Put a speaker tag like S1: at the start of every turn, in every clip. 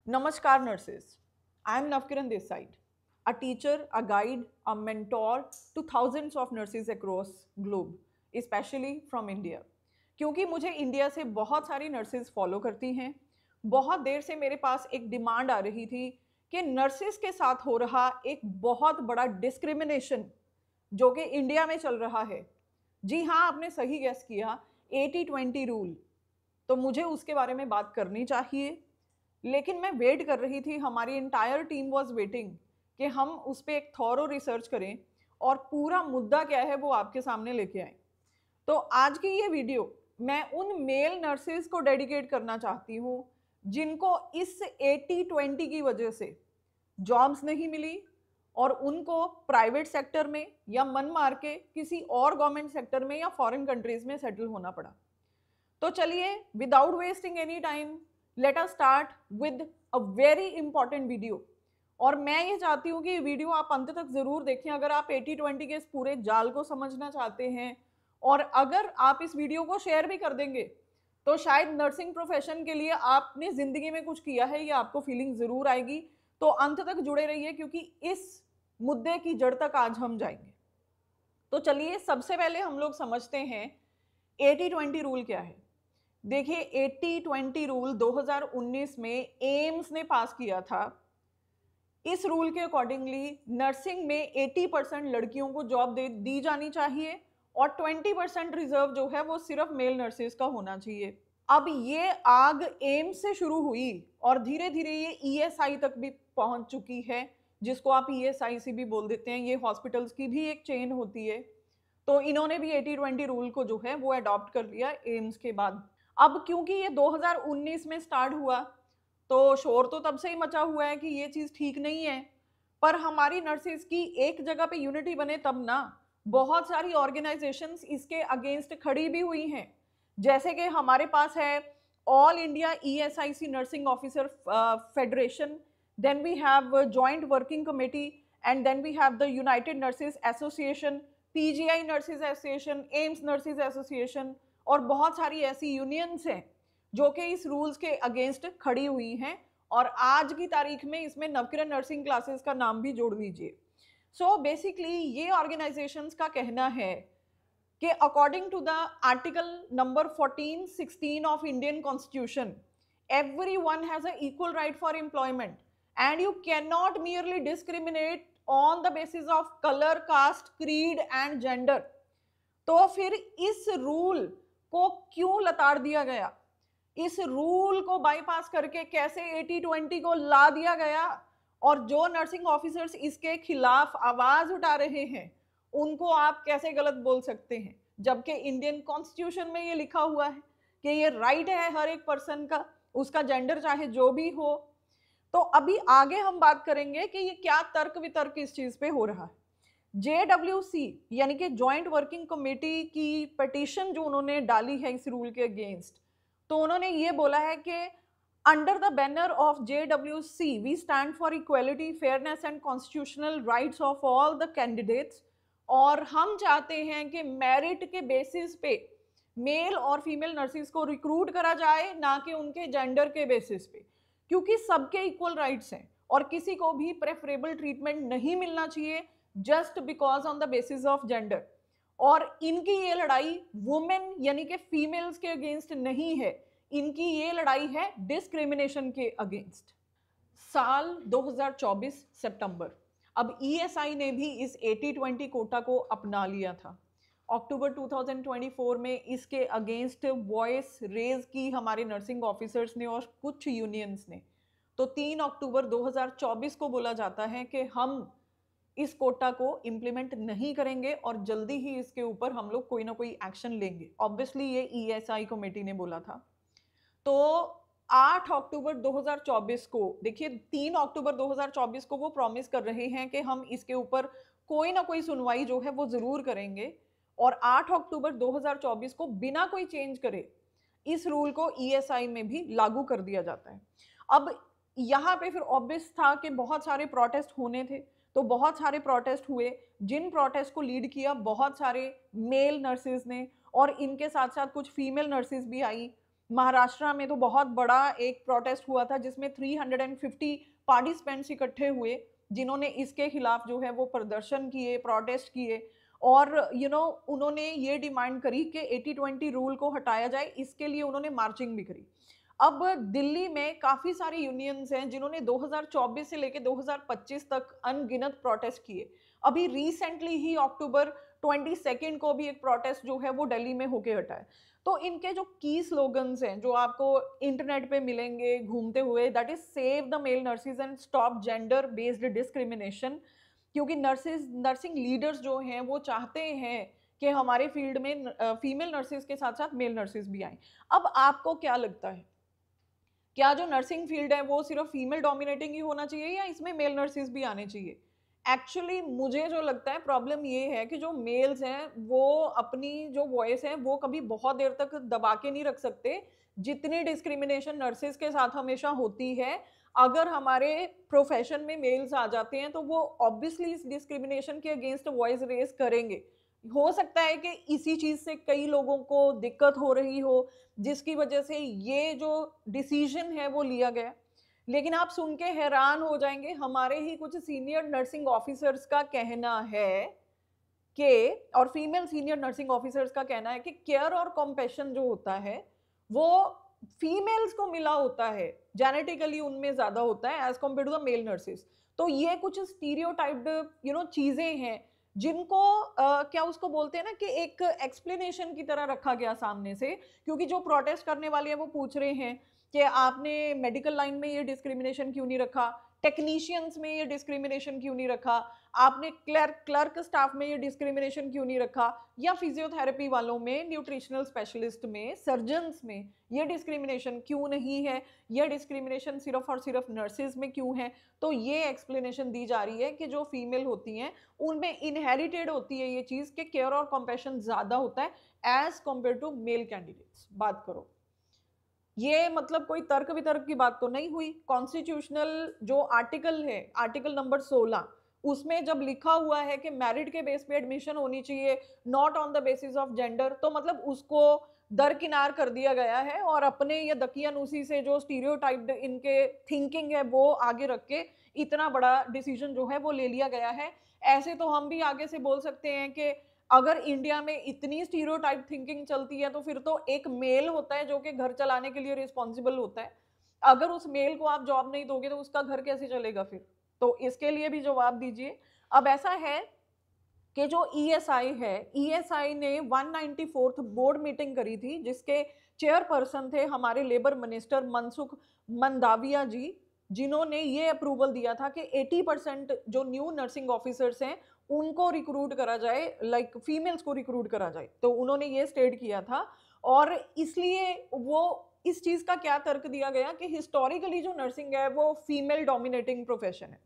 S1: Namaskar nurses. I am Navkiran Desai, a teacher, a guide, a mentor to thousands of nurses across globe, especially from India. क्योंकि मुझे India से बहुत सारी nurses follow करती हैं, बहुत देर से मेरे पास एक डिमांड आ रही थी कि नर्सेज के साथ हो रहा एक बहुत बड़ा डिस्क्रिमिनेशन जो कि इंडिया में चल रहा है। जी हाँ, आपने सही गेस किया, 80-20 रूल। तो मुझे उसके बारे में बात करनी चाहिए, लेकिन मैं वेट कर रही थी, हमारी इंटायर टीम वाज वेटिंग कि हम उस पर एक थॉरो रिसर्च करें और पूरा मुद्दा क्या है वो आपके सामने लेके आए। तो आज की ये वीडियो मैं उन मेल नर्सेज को डेडिकेट करना चाहती हूँ जिनको इस 80-20 की वजह से जॉब्स नहीं मिली और उनको प्राइवेट सेक्टर में या मन मार के किसी और गवर्नमेंट सेक्टर में या फॉरेन कंट्रीज में सेटल होना पड़ा। तो चलिए, without wasting any time, let us start with a very important video. और मैं ये चाहती हूँ कि ये वीडियो आप अंत तक जरूर देखें अगर आप 80-20 के इस पूरे जाल को समझना चाहते हैं। और अगर आप इस वीडियो को शेयर भी कर देंगे तो शायद नर्सिंग प्रोफेशन के लिए आपने जिंदगी में कुछ किया है, ये आपको फीलिंग जरूर आएगी। तो अंत तक जुड़े रहिए क्योंकि इस मुद्दे की जड़ तक आज हम जाएंगे। तो चलिए, सबसे पहले हम लोग समझते हैं 80-20 रूल क्या है। देखिए, 80-20 रूल 2019 में एम्स ने पास किया था। इस रूल के अकॉर्डिंगली नर्सिंग में 80% लड़कियों को जॉब दी जानी चाहिए और 20% रिजर्व जो है वो सिर्फ मेल नर्सेज का होना चाहिए। अब ये आग एम्स से शुरू हुई और धीरे धीरे ये ईएसआई तक भी पहुंच चुकी है, जिसको आप ईएसआईसी भी बोल देते हैं। ये हॉस्पिटल्स की भी एक चेन होती है। तो इन्होंने भी 80-20 रूल को जो है वो अडॉप्ट कर लिया एम्स के बाद। अब क्योंकि ये 2019 में स्टार्ट हुआ तो शोर तो तब से ही मचा हुआ है कि ये चीज़ ठीक नहीं है, पर हमारी नर्सेज की एक जगह पे यूनिटी बने तब ना। बहुत सारी ऑर्गेनाइजेशंस इसके अगेंस्ट खड़ी भी हुई हैं, जैसे कि हमारे पास है all India ESIC nursing officer federation, then we have joint working committee, and then we have the united nurses association, PGI nurses association, AIIMS nurses association, और बहुत सारी ऐसी यूनियंस हैं जो कि इस रूल्स के अगेंस्ट खड़ी हुई हैं। और आज की तारीख में इसमें नवकिरण नर्सिंग क्लासेस का नाम भी जोड़ लीजिए। सो बेसिकली ये ऑर्गेनाइजेशंस का कहना है कि according to the article number 14-16 of Indian constitution, everyone has an equal right for employment and you cannot merely discriminate on the basis of color, caste, creed and gender। तो फिर इस rule को क्यों लताड़ दिया गया, इस रूल को bypass करके कैसे 80-20 को ला दिया गया, और जो नर्सिंग ऑफिसर्स इसके खिलाफ आवाज उठा रहे हैं उनको आप कैसे गलत बोल सकते हैं, जबकि इंडियन कॉन्स्टिट्यूशन में ये लिखा हुआ है कि ये राइट है हर एक पर्सन का, उसका जेंडर चाहे जो भी हो। तो अभी आगे हम बात करेंगे कि ये क्या तर्क वितर्क इस चीज पे हो रहा है। JWC यानी कि जॉइंट वर्किंग कमेटी की पिटीशन जो उन्होंने डाली है इस रूल के अगेंस्ट, तो उन्होंने ये बोला है कि under the banner of JWC we stand for equality, fairness and constitutional rights of all the candidates. और हम चाहते हैं कि मेरिट के बेसिस पे मेल और फीमेल नर्सिस को रिक्रूट करा जाए, ना कि उनके जेंडर के बेसिस पे, क्योंकि सबके इक्वल राइट्स हैं और किसी को भी प्रेफरेबल ट्रीटमेंट नहीं मिलना चाहिए just because on the basis of gender. और इनकी ये लड़ाई वुमेन यानी कि फीमेल्स के अगेंस्ट नहीं है, इनकी ये लड़ाई है डिस्क्रिमिनेशन के अगेंस्ट। साल 2024 सितंबर, अब ईएसआई ने भी इस 80-20 कोटा को अपना लिया था। अक्टूबर 2024 में इसके अगेंस्ट वॉइस रेज की हमारे नर्सिंग ऑफिसर्स ने और कुछ यूनियंस ने। तो 3 अक्टूबर 2024 को बोला जाता है कि हम इस कोटा को इम्प्लीमेंट नहीं करेंगे और जल्दी ही इसके ऊपर हम लोग कोई ना कोई एक्शन लेंगे। ऑब्वियसली ये ईएसआई कमेटी ने बोला था। तो 8 अक्टूबर 2024 को, देखिए 3 अक्टूबर 2024 को वो प्रॉमिस कर रहे हैं कि हम इसके ऊपर कोई ना कोई सुनवाई जो है वो जरूर करेंगे, और 8 अक्टूबर 2024 को बिना कोई चेंज करे इस रूल को ईएसआई में भी लागू कर दिया जाता है। अब यहाँ पे फिर ऑब्वियस था कि बहुत सारे प्रोटेस्ट होने थे, तो बहुत सारे प्रोटेस्ट हुए, जिन प्रोटेस्ट को लीड किया बहुत सारे मेल नर्सेज ने और इनके साथ साथ कुछ फीमेल नर्सेज भी आई। महाराष्ट्र में तो बहुत बड़ा एक प्रोटेस्ट हुआ था जिसमें 350 पार्टिसिपेंट्स इकट्ठे हुए, जिन्होंने इसके खिलाफ जो है वो प्रदर्शन किए, प्रोटेस्ट किए, और उन्होंने ये डिमांड करी कि 80-20 रूल को हटाया जाए। इसके लिए उन्होंने मार्चिंग भी करी। अब दिल्ली में काफी सारे यूनियंस हैं जिन्होंने 2024 से लेकर 2025 तक अनगिनत प्रोटेस्ट किए। अभी रिसेंटली ही अक्टूबर 22 को भी एक प्रोटेस्ट जो है वो दिल्ली में होके हटा है। तो इनके जो की स्लोगन्स हैं जो आपको इंटरनेट पे मिलेंगे घूमते हुए, that is save the male nurses and stop gender based discrimination. क्योंकि नर्सिंग लीडर्स जो हैं वो चाहते हैं कि हमारे फील्ड में फीमेल नर्सेज के साथ साथ मेल नर्सेज भी आए। अब आपको क्या लगता है, क्या जो नर्सिंग फील्ड है वो सिर्फ फीमेल डोमिनेटिंग ही होना चाहिए या इसमें मेल नर्सेज भी आने चाहिए? एक्चुअली मुझे जो लगता है प्रॉब्लम ये है कि जो मेल्स हैं वो अपनी जो वॉइस है वो कभी बहुत देर तक दबा के नहीं रख सकते, जितनी डिस्क्रिमिनेशन नर्सेज के साथ हमेशा होती है। अगर हमारे प्रोफेशन में मेल्स आ जाते हैं तो वो ऑब्वियसली इस डिस्क्रिमिनेशन के अगेंस्ट वॉइस रेज करेंगे। हो सकता है कि इसी चीज से कई लोगों को दिक्कत हो रही हो, जिसकी वजह से ये जो डिसीजन है वो लिया गया। लेकिन आप सुन के हैरान हो जाएंगे, हमारे ही कुछ सीनियर नर्सिंग ऑफिसर्स का कहना है कि, और फीमेल सीनियर नर्सिंग ऑफिसर्स का कहना है कि केयर और कॉम्पैशन जो होता है वो फीमेल्स को मिला होता है, जेनेटिकली उनमें ज्यादा होता है as compare to the male nurses. तो ये कुछ स्टीरियोटाइप्ड चीजें हैं जिनको क्या उसको बोलते हैं ना कि एक एक्सप्लेनेशन की तरह रखा गया सामने से। क्योंकि जो प्रोटेस्ट करने वाले हैं वो पूछ रहे हैं कि आपने मेडिकल लाइन में ये डिस्क्रिमिनेशन क्यों नहीं रखा, टेक्नीशियंस में ये डिस्क्रिमिनेशन क्यों नहीं रखा, आपने क्लर्क स्टाफ में ये डिस्क्रिमिनेशन क्यों नहीं रखा, या फिजियोथेरेपी वालों में, न्यूट्रिशनल स्पेशलिस्ट में, सर्जन्स में ये डिस्क्रिमिनेशन क्यों नहीं है, यह डिस्क्रिमिनेशन सिर्फ और सिर्फ नर्सेज में क्यों है। तो ये एक्सप्लेनेशन दी जा रही है कि जो फीमेल होती हैं उनमें इनहेरिटेड होती है ये चीज कि केयर और कंपैशन ज्यादा होता है as compare to male candidates. बात करो, ये मतलब कोई तर्क वितर्क की बात तो नहीं हुई। कॉन्स्टिट्यूशनल जो आर्टिकल है, आर्टिकल नंबर 16, उसमें जब लिखा हुआ है कि मेरिट के बेस पे एडमिशन होनी चाहिए, not on the basis of gender, तो मतलब उसको दरकिनार कर दिया गया है और अपने ये दकियानूसी से जो स्टीरियोटाइप्ड इनके थिंकिंग है वो आगे रख के इतना बड़ा डिसीजन जो है वो ले लिया गया है। ऐसे तो हम भी आगे से बोल सकते हैं कि अगर इंडिया में इतनी स्टीरियोटाइप थिंकिंग चलती है तो फिर तो एक मेल होता है जो कि घर चलाने के लिए रिस्पॉन्सिबल होता है। अगर उस मेल को आप जॉब नहीं दोगे तो उसका घर कैसे चलेगा फिर? तो इसके लिए भी जवाब दीजिए। अब ऐसा है कि जो ईएसआई है, ईएसआई ने 194th बोर्ड मीटिंग करी थी जिसके चेयरपर्सन थे हमारे लेबर मिनिस्टर मनसुख मंडाविया जी, जिन्होंने ये अप्रूवल दिया था कि 80% जो न्यू नर्सिंग ऑफिसर्स हैं उनको रिक्रूट करा जाए, लाइक फीमेल्स को रिक्रूट करा जाए। तो उन्होंने ये स्टेट किया था और इसलिए वो इस चीज का क्या तर्क दिया गया कि हिस्टोरिकली जो नर्सिंग है वो फीमेल डोमिनेटिंग प्रोफेशन है।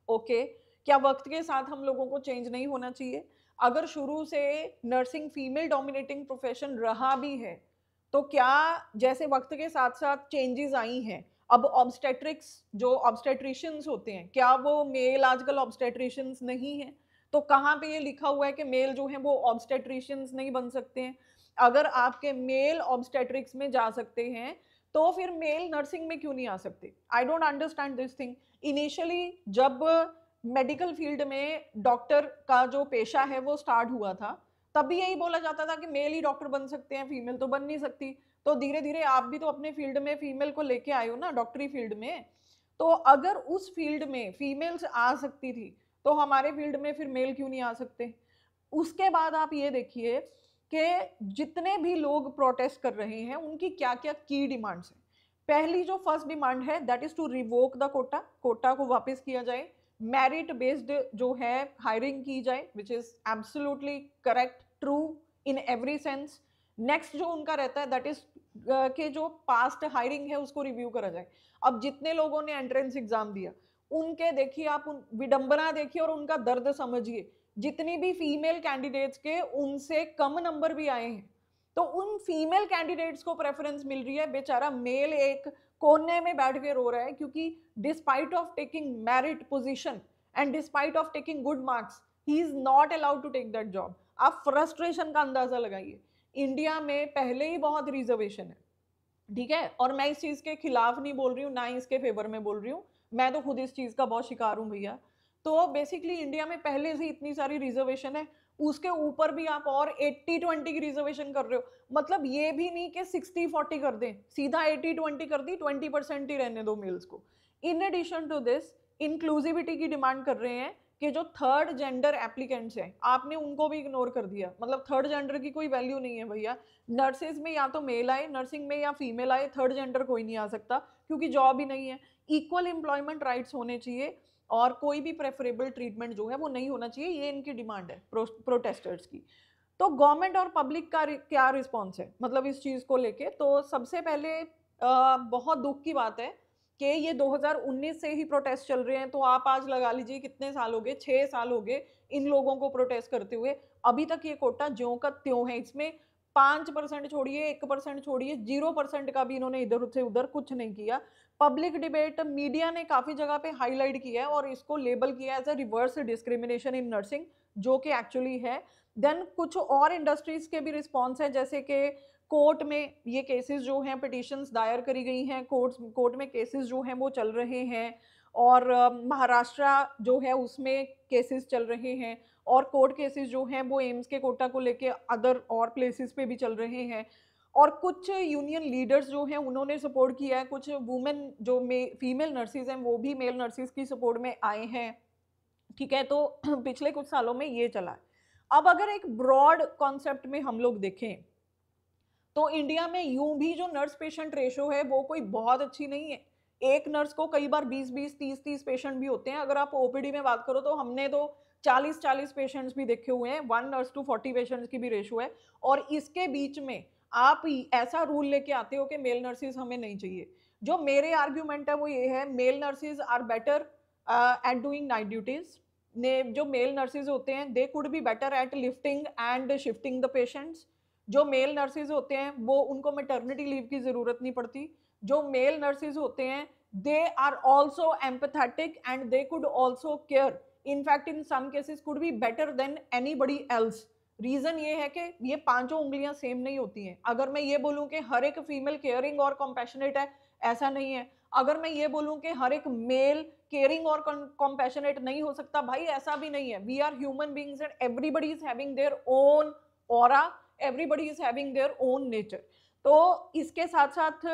S1: ओके, क्या वक्त के साथ हम लोगों को चेंज नहीं होना चाहिए? अगर शुरू से नर्सिंग फीमेल डोमिनेटिंग प्रोफेशन रहा भी है तो क्या जैसे वक्त के साथ साथ चेंजेस आई हैं, अब ऑब्स्टेट्रिक्स जो ऑब्स्टेट्रिशियंस होते हैं क्या वो मेल आजकल ऑब्स्टेट्रिशियंस नहीं है? तो कहाँ पे ये लिखा हुआ है कि मेल जो है वो ऑब्स्टेट्रिशियंस नहीं बन सकते हैं? अगर आपके मेल ऑब्स्टेट्रिक्स में जा सकते हैं तो फिर मेल नर्सिंग में क्यों नहीं आ सकते? I don't understand this thing. Initially जब मेडिकल फील्ड में डॉक्टर का जो पेशा है वो स्टार्ट हुआ था तब भी यही बोला जाता था कि मेल ही डॉक्टर बन सकते हैं, फीमेल तो बन नहीं सकती। तो धीरे धीरे आप भी तो अपने फील्ड में फीमेल को लेके आए हो ना, डॉक्टरी फील्ड में। तो अगर उस फील्ड में फीमेल्स आ सकती थी तो हमारे फील्ड में फिर मेल क्यों नहीं आ सकते? उसके बाद आप ये देखिए कि जितने भी लोग प्रोटेस्ट कर रहे हैं उनकी क्या क्या की डिमांड्स हैं। पहली जो फर्स्ट डिमांड है that is to revoke the quota, quota को वापस किया जाए, मेरिट बेस्ड जो है हायरिंग की जाए, which is absolutely correct, true in every sense. Next जो उनका रहता है दैट इज कि जो पास्ट हायरिंग है उसको रिव्यू करा जाए। अब जितने लोगों ने एंट्रेंस एग्जाम दिया उनके देखिए आप, उन विडंबना देखिए और उनका दर्द समझिए। जितनी भी फीमेल कैंडिडेट्स के उनसे कम नंबर भी आए हैं तो उन फीमेल कैंडिडेट्स को प्रेफरेंस मिल रही है, बेचारा मेल एक कोने में बैठ के रो रहा है क्योंकि despite of taking merit position and despite of taking good marks he is not allowed to take that job. आप फ्रस्ट्रेशन का अंदाजा लगाइए। इंडिया में पहले ही बहुत रिजर्वेशन है, ठीक है, और मैं इस चीज के खिलाफ नहीं बोल रही हूँ, ना ही इसके फेवर में बोल रही हूँ, मैं तो खुद इस चीज का बहुत शिकार हूँ भैया। तो बेसिकली इंडिया में पहले से इतनी सारी रिजर्वेशन है, उसके ऊपर भी आप और 80-20 की रिजर्वेशन कर रहे हो। मतलब ये भी नहीं कि 60-40 कर दें, सीधा 80-20 कर दी, 20% ही रहने दो मेल्स को। In addition to this inclusivity की डिमांड कर रहे हैं कि जो थर्ड जेंडर एप्लीकेंट्स हैं आपने उनको भी इग्नोर कर दिया। मतलब थर्ड जेंडर की कोई वैल्यू नहीं है भैया। नर्सेज में या तो मेल आए, नर्सिंग में या फीमेल आए, थर्ड जेंडर कोई नहीं आ सकता क्योंकि जॉब ही नहीं है। इक्वल एम्प्लॉयमेंट राइट्स होने चाहिए और कोई भी प्रेफरेबल ट्रीटमेंट जो है वो नहीं होना चाहिए, ये इनकी डिमांड है प्रोटेस्टर्स की। तो गवर्नमेंट और पब्लिक का क्या रिस्पॉन्स है मतलब इस चीज को लेके? तो सबसे पहले बहुत दुख की बात है कि ये 2019 से ही प्रोटेस्ट चल रहे हैं, तो आप आज लगा लीजिए कितने साल हो गए, 6 साल हो गए इन लोगों को प्रोटेस्ट करते हुए। अभी तक ये कोटा ज्यों का त्यों है, इसमें 5% छोड़िए, 1% छोड़िए, 0% का भी इन्होंने इधर से उधर कुछ नहीं किया। पब्लिक डिबेट मीडिया ने काफी जगह पे हाईलाइट किया है और इसको लेबल किया as a reverse discrimination in nursing, जो कि एक्चुअली है। देन कुछ और इंडस्ट्रीज के भी रिस्पॉन्स है, जैसे कि कोर्ट में ये केसेस जो हैं, पिटिशंस दायर करी गई हैं, कोर्ट में केसेस जो हैं वो चल रहे हैं, और महाराष्ट्र जो है उसमें केसेस चल रहे हैं, और कोर्ट केसेस जो हैं वो एम्स के कोटा को लेके अदर और प्लेसेस पे भी चल रहे हैं। और कुछ यूनियन लीडर्स जो हैं उन्होंने सपोर्ट किया है, कुछ वुमेन जो फीमेल नर्सिस हैं वो भी मेल नर्सिस की सपोर्ट में आए हैं। ठीक है, तो पिछले कुछ सालों में ये चला है। अब अगर एक ब्रॉड कॉन्सेप्ट में हम लोग देखें तो इंडिया में यूं भी जो नर्स पेशेंट रेशो है वो कोई बहुत अच्छी नहीं है। एक नर्स को कई बार 20-20, 30-30 पेशेंट भी होते हैं। अगर आप ओपीडी में बात करो तो हमने तो 40-40 पेशेंट्स भी देखे हुए हैं, 1 नर्स टू 40 पेशेंट्स की भी रेशो है। और इसके बीच में आप ऐसा रूल लेके आते हो कि मेल नर्सिस हमें नहीं चाहिए। जो मेरे आर्ग्यूमेंट है वो ये है, male nurses are better at doing night duties. ने जो मेल नर्सिस होते हैं they could be better at lifting and shifting the patients. जो मेल नर्सिस होते हैं वो उनको मैटरनिटी लीव की जरूरत नहीं पड़ती। जो मेल नर्सिस होते हैं they are also empathetic and they could also care, in fact in some cases could be better than anybody else. Reason ये है कि ये पांचों उंगलियां सेम नहीं होती हैं। अगर मैं ये बोलूं कि हर एक फीमेल केयरिंग और कॉम्पैशनेट है, ऐसा नहीं है। अगर मैं ये बोलूं कि हर एक मेल केयरिंग और कॉम्पैशनेट नहीं हो सकता, भाई ऐसा भी नहीं है। We are human beings and everybody is having their own aura, everybody is having their own nature. तो इसके साथ साथ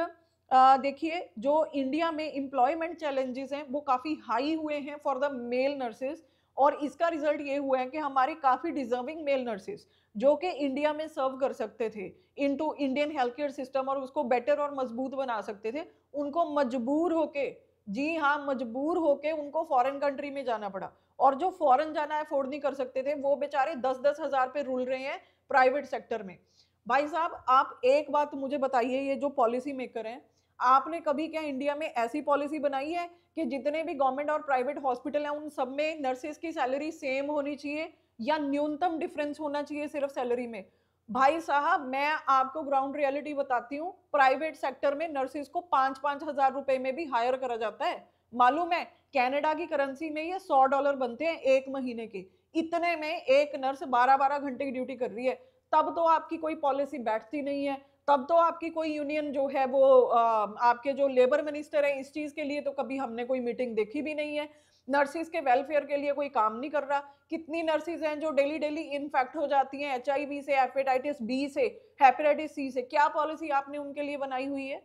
S1: देखिए जो इंडिया में एम्प्लॉयमेंट चैलेंजेस हैं वो काफी हाई हुए हैं फॉर द मेल नर्सेज। और इसका रिजल्ट ये हुआ है कि हमारे काफी डिजर्विंग मेल नर्सेज जो कि इंडिया में सर्व कर सकते थे into Indian health care system और उसको बेटर और मजबूत बना सकते थे, उनको मजबूर होके, जी हाँ मजबूर होके उनको फॉरेन कंट्री में जाना पड़ा। और जो फॉरेन जाना अफोर्ड नहीं कर सकते थे वो बेचारे 10-10 हजार पे रुल रहे हैं प्राइवेट सेक्टर में। भाई साहब आप एक बात मुझे बताइए, ये जो पॉलिसी मेकर हैं, आपने कभी क्या इंडिया में ऐसी पॉलिसी बनाई है कि जितने भी गवर्नमेंट और प्राइवेट हॉस्पिटल हैं उन सब में नर्सेज की सैलरी सेम होनी चाहिए या न्यूनतम डिफरेंस होना चाहिए सिर्फ सैलरी में? भाई साहब मैं आपको ग्राउंड रियलिटी बताती हूँ, प्राइवेट सेक्टर में नर्सेज को 5-5 हजार रुपए में भी हायर करा जाता है। मालूम है कनाडा की करेंसी में ये $100 बनते हैं एक महीने के। इतने में एक नर्स 12-12 घंटे की ड्यूटी कर रही है। तब तो आपकी कोई पॉलिसी बैठती नहीं है, तब तो आपकी कोई यूनियन जो है वो आपके जो लेबर मिनिस्टर है इस चीज के लिए तो कभी हमने कोई मीटिंग देखी भी नहीं है। नर्सिस के वेलफेयर के लिए कोई काम नहीं कर रहा। कितनी नर्सिस हैं जो डेली डेली इन्फेक्ट हो जाती हैं HIV से, हेपेटाइटिस बी से, हेपेटाइटिस C से। क्या पॉलिसी आपने उनके लिए बनाई हुई है?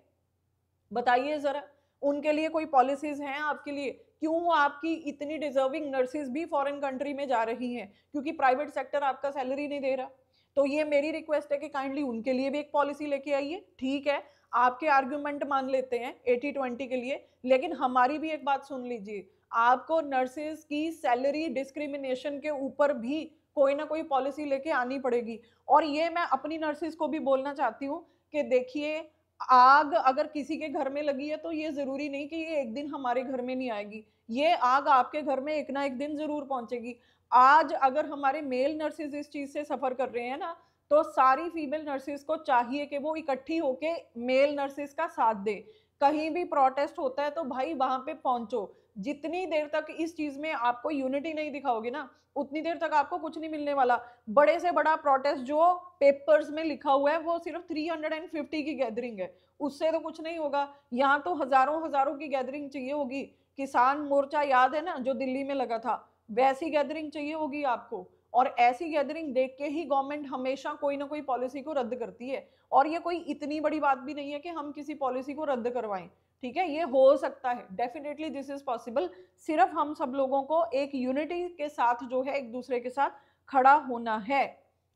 S1: बताइए जरा, उनके लिए कोई पॉलिसीज हैं आपके लिए? क्यों आपकी इतनी डिजर्विंग नर्सिस भी फॉरेन कंट्री में जा रही हैं? क्योंकि प्राइवेट सेक्टर आपका सैलरी नहीं दे रहा। तो ये मेरी रिक्वेस्ट है कि काइंडली उनके लिए भी एक पॉलिसी लेके आइए। ठीक है, आपके आर्ग्यूमेंट मान लेते हैं 80-20 के लिए, लेकिन हमारी भी एक बात सुन लीजिए। आपको नर्सेज की सैलरी डिस्क्रिमिनेशन के ऊपर भी कोई ना कोई पॉलिसी लेके आनी पड़ेगी। और ये मैं अपनी नर्सेज को भी बोलना चाहती हूँ कि देखिए, आग अगर किसी के घर में लगी है तो ये जरूरी नहीं कि ये एक दिन हमारे घर में नहीं आएगी। ये आग आपके घर में एक ना एक दिन जरूर पहुंचेगी। आज अगर हमारे मेल नर्सेज इस चीज से सफर कर रहे हैं ना, तो सारी फीमेल नर्सेज को चाहिए कि वो इकट्ठी होके मेल नर्सेज का साथ दे। कहीं भी प्रोटेस्ट होता है तो भाई वहां पे पहुंचो। जितनी देर तक इस चीज में आपको यूनिटी नहीं दिखाओगे ना, उतनी देर तक आपको कुछ नहीं मिलने वाला। बड़े से बड़ा प्रोटेस्ट जो पेपर्स में लिखा हुआ है वो सिर्फ 350 की गैदरिंग है, उससे तो कुछ नहीं होगा। यहाँ तो हजारों हजारों की गैदरिंग चाहिए होगी। किसान मोर्चा याद है ना जो दिल्ली में लगा था, वैसी गैदरिंग चाहिए होगी आपको। और ऐसी गैदरिंग देख के ही गवर्नमेंट हमेशा कोई ना कोई पॉलिसी को रद्द करती है। और ये कोई इतनी बड़ी बात भी नहीं है कि हम किसी पॉलिसी को रद्द करवाएं, ठीक है, ये हो सकता है, डेफिनेटली दिस इज पॉसिबल। सिर्फ हम सब लोगों को एक यूनिटी के साथ जो है एक दूसरे के साथ खड़ा होना है।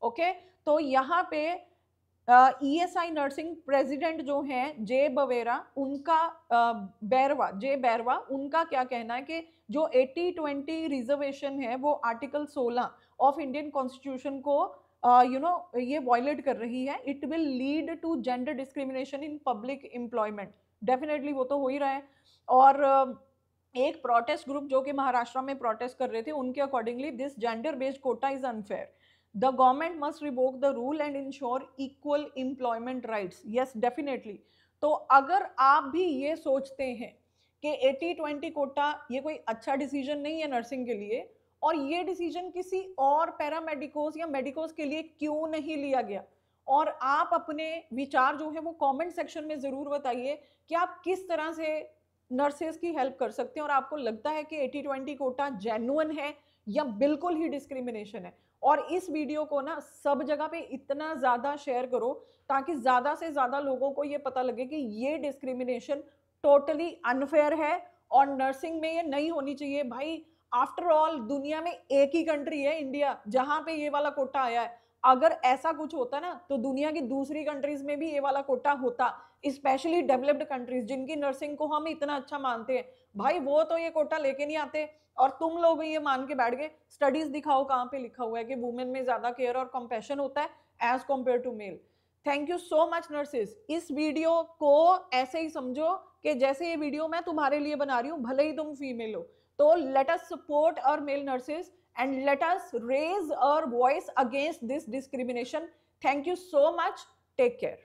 S1: ओके, तो यहाँ पे ईएसआई नर्सिंग प्रेसिडेंट जो हैं जे बवेरा, उनका बैरवा उनका क्या कहना है कि जो 80-20 रिजर्वेशन है वो आर्टिकल 16 ऑफ इंडियन कॉन्स्टिट्यूशन को ये वायलेट कर रही है। It will lead to gender discrimination in public employment. Definitely वो तो हो ही रहा है। और एक प्रोटेस्ट ग्रुप जो कि महाराष्ट्र में प्रोटेस्ट कर रहे थे, उनके accordingly this gender based quota is unfair, the government must revoke the rule and ensure equal employment rights। yes definitely। तो अगर आप भी ये सोचते हैं कि 80-20 कोटा ये कोई अच्छा डिसीजन नहीं है नर्सिंग के लिए, और ये डिसीजन किसी और पैरामेडिकोस या मेडिकोस के लिए क्यों नहीं लिया गया, और आप अपने विचार जो है वो कमेंट सेक्शन में जरूर बताइए कि आप किस तरह से नर्सेज की हेल्प कर सकते हैं, और आपको लगता है कि 80-20 कोटा जेन्युइन है या बिल्कुल ही डिस्क्रिमिनेशन है। और इस वीडियो को ना सब जगह पे इतना ज्यादा शेयर करो ताकि ज्यादा से ज्यादा लोगों को ये पता लगे कि ये डिस्क्रिमिनेशन टोटली अनफेयर है और नर्सिंग में ये नहीं होनी चाहिए। भाई आफ्टर ऑल दुनिया में एक ही कंट्री है इंडिया जहां पे ये वाला कोटा आया है। अगर ऐसा कुछ होता ना तो दुनिया की दूसरी कंट्रीज में भी ये वाला कोटा होता, स्पेशली डेवलप्ड कंट्रीज जिनकी नर्सिंग को हम इतना अच्छा मानते हैं। भाई वो तो ये कोटा लेके नहीं आते, और तुम लोग ये मान के बैठ गए। स्टडीज दिखाओ कहाँ पे लिखा हुआ है कि वुमेन में ज्यादा केयर और कंपैशन होता है as compare to male. Thank you so much nurses. इस वीडियो को ऐसे ही समझो कि जैसे ये वीडियो मैं तुम्हारे लिए बना रही हूँ, भले ही तुम फीमेल हो। तो let us support our male nurses and let us raise our voice against this discrimination. Thank you so much. Take care.